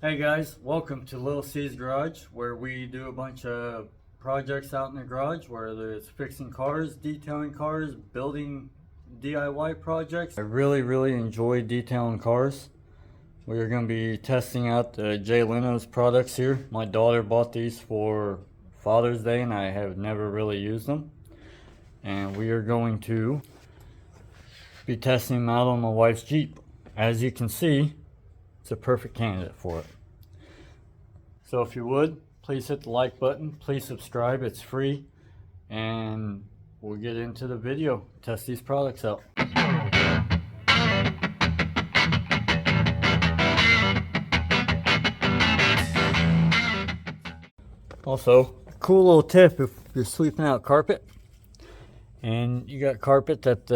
Hey guys, welcome to Little C's Garage, where we do a bunch of projects out in the garage, whether it's fixing cars, detailing cars, building DIY projects. I really enjoy detailing cars. We are going to be testing out the Jay Leno's products here. My daughter bought these for Father's Day and I have never really used them. And we are going to be testing them out on my wife's Jeep. As you can see, it's a perfect candidate for it. So if you would, please hit the like button, please subscribe, it's free, and we'll get into the video, test these products out. Also, cool little tip if you're sweeping out carpet and you got carpet that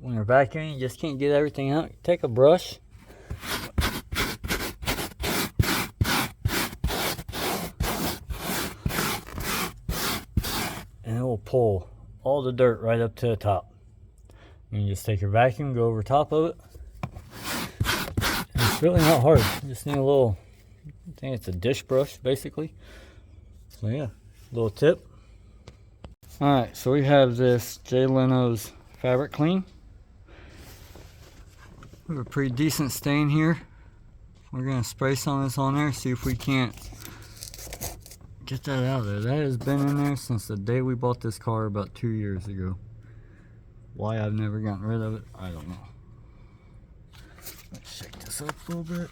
when you're vacuuming you just can't get everything out, take a brush and it will pull all the dirt right up to the top. You just take your vacuum, go over top of it. And it's really not hard. You just need a little, I think it's a dish brush basically. So yeah, little tip. Alright, so we have this Jay Leno's fabric clean. We have a pretty decent stain here. We're going to spray some of this on there, see if we can't get that out of there. That has been in there since the day we bought this car about 2 years ago. Why I've never gotten rid of it, I don't know. Let's shake this up a little bit.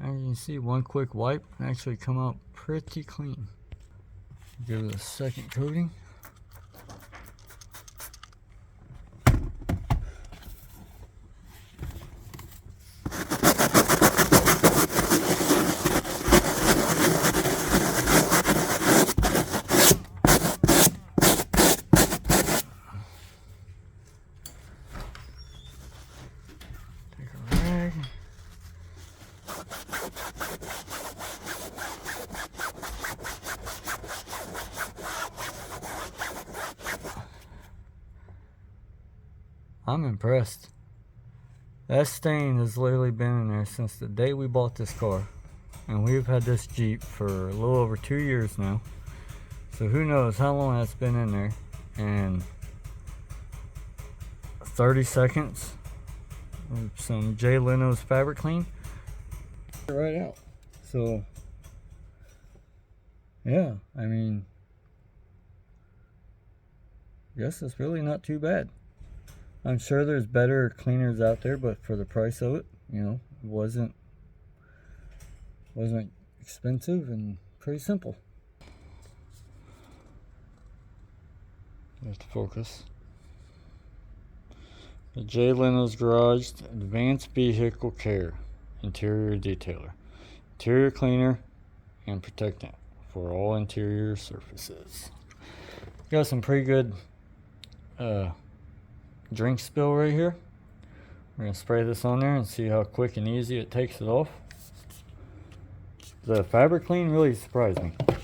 As you can see, one quick wipe actually come out pretty clean. Give it a second coating. Take a rag. I'm impressed. That stain has literally been in there since the day we bought this car. And we've had this Jeep for a little over 2 years now. So who knows how long that's been in there. And 30 seconds of some Jay Leno's fabric clean. Right out. So yeah, I mean, I guess it's really not too bad. I'm sure there's better cleaners out there, but for the price of it, you know, it wasn't expensive and pretty simple. You have to focus. The Jay Leno's Garage Advanced Vehicle Care Interior Detailer, Interior Cleaner and Protectant for all interior surfaces. Got some pretty good drink spill right here. We're going to spray this on there and see how quick and easy it takes it off. The fabric clean really surprised me. I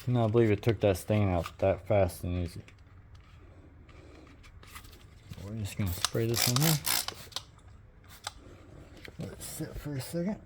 cannot believe it took that stain out that fast and easy. We're just going to spray this on there. Let it sit for a second.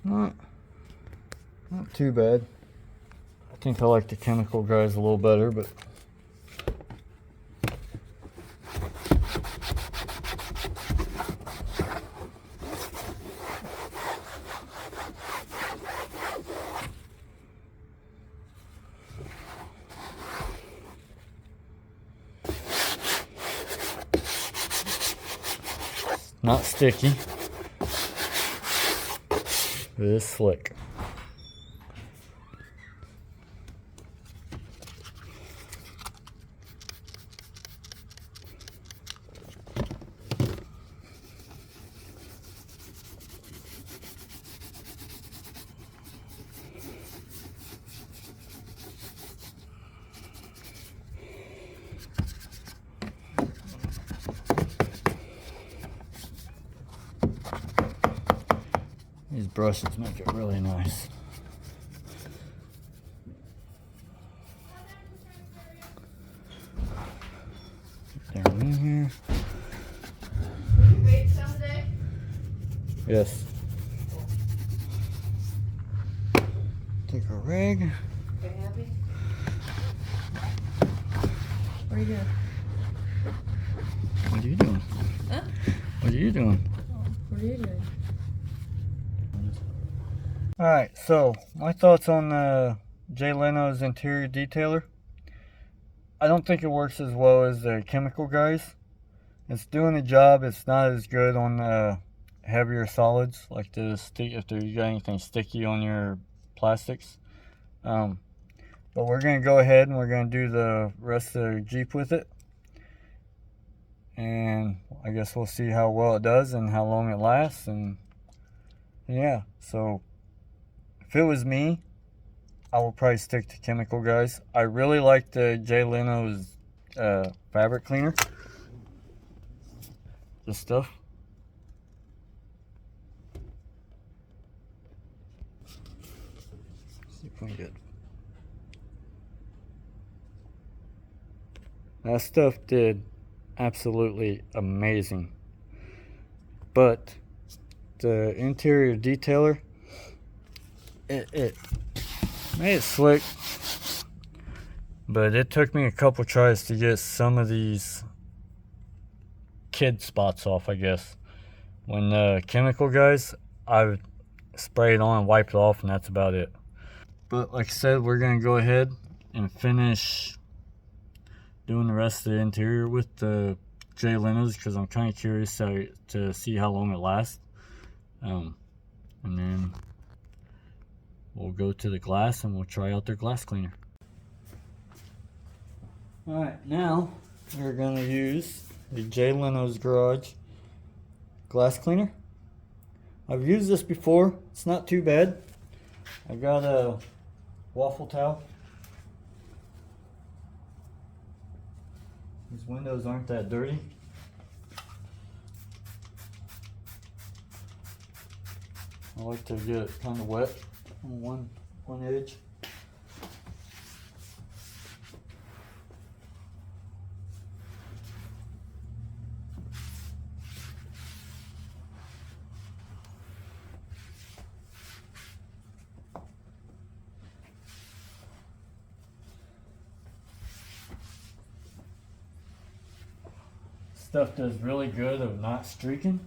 Not too bad. I think I like the chemical guys a little better, but not sticky. It is slick. These brushes make it really nice. Down in here. You wait someday? Yes. Take a rag. Okay, happy? What are you doing? What are you doing? Huh? What are you doing? What are you doing? Alright, so my thoughts on Jay Leno's interior detailer. I don't think it works as well as the chemical guys. It's doing the job. It's not as good on heavier solids, like the stick, if you got anything sticky on your plastics. But we're going to go ahead and we're going to do the rest of the Jeep with it. And I guess we'll see how well it does and how long it lasts. And yeah, so if it was me, I will probably stick to chemical guys. I really like the Jay Leno's fabric cleaner. This stuff. Let's see if we can get. That stuff did absolutely amazing. But the interior detailer, it made it slick, but it took me a couple tries to get some of these kid spots off, I guess. When the chemical guys, I spray it on and wipe it off, and that's about it. But like I said, we're gonna go ahead and finish doing the rest of the interior with the Jay Lenos, because I'm kind of curious to see how long it lasts. And then we'll go to the glass and we'll try out their glass cleaner. Alright, now we're going to use the Jay Leno's Garage glass cleaner. I've used this before. It's not too bad. I got a waffle towel. These windows aren't that dirty. I like to get it kind of wet on one edge. Stuff does really good of not streaking.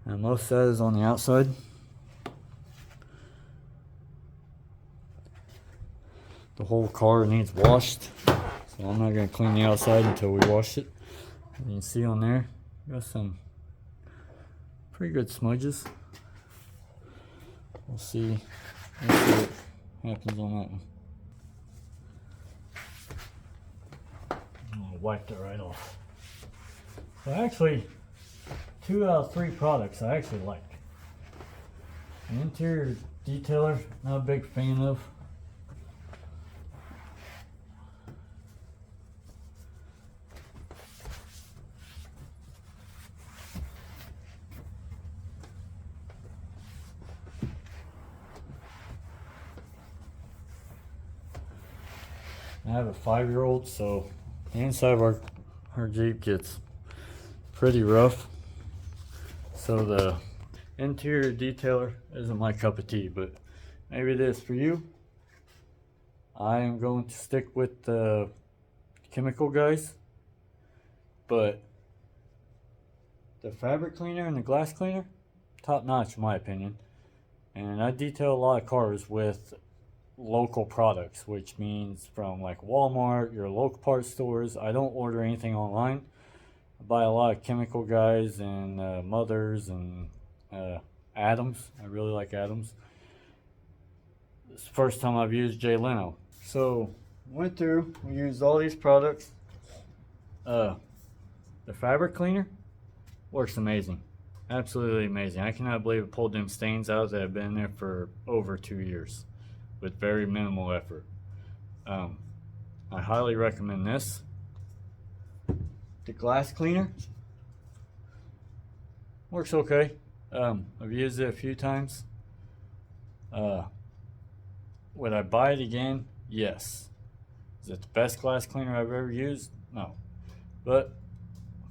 And most of that is on the outside. The whole car needs washed, so I'm not going to clean the outside until we wash it. And you can see on there, got some pretty good smudges. We'll see what happens on that one. I'm going to wipe it right off. So actually, 2 out of 3 products I actually like. An interior detailer, not a big fan of. I have a 5-year-old, so the inside of our Jeep gets pretty rough. So the interior detailer isn't my cup of tea, but maybe it is for you. I am going to stick with the chemical guys, but the fabric cleaner and the glass cleaner, top notch in my opinion. And I detail a lot of cars with local products, which means from like Walmart, your local parts stores. I don't order anything online. I buy a lot of chemical guys and Mothers and Adams. I really like Adams. It's the first time I've used Jay Leno. So went through, we used all these products. The fabric cleaner works amazing. Absolutely amazing. I cannot believe it pulled them stains out that have been there for over 2 years with very minimal effort. I highly recommend this. The glass cleaner works okay. I've used it a few times. Would I buy it again? Yes. Is it the best glass cleaner I've ever used? No. But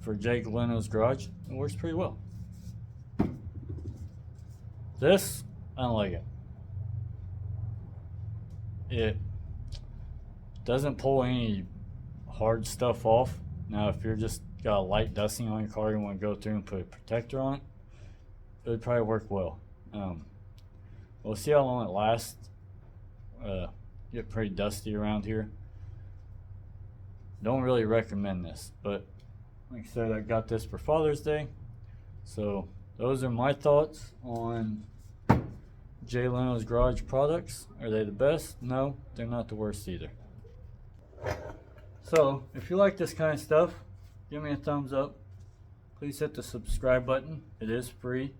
for Jay Leno's Garage, it works pretty well. This, I don't like it. It doesn't pull any hard stuff off. Now, if you're just got a light dusting on your car, you want to go through and put a protector on it, it would probably work well. We'll see how long it lasts. Get pretty dusty around here. Don't really recommend this, but like I said, I got this for Father's Day. So those are my thoughts on Jay Leno's Garage products. Are they the best? No, they're not the worst either. So if you like this kind of stuff, give me a thumbs up. Please hit the subscribe button. It is free.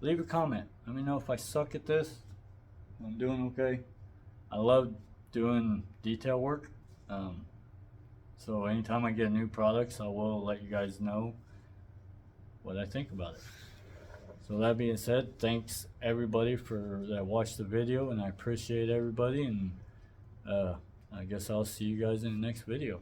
Leave a comment. Let me know if I suck at this. If I'm doing okay. I love doing detail work. So anytime I get new products, I will let you guys know what I think about it. So that being said, thanks everybody that watched the video, and I appreciate everybody, and I guess I'll see you guys in the next video.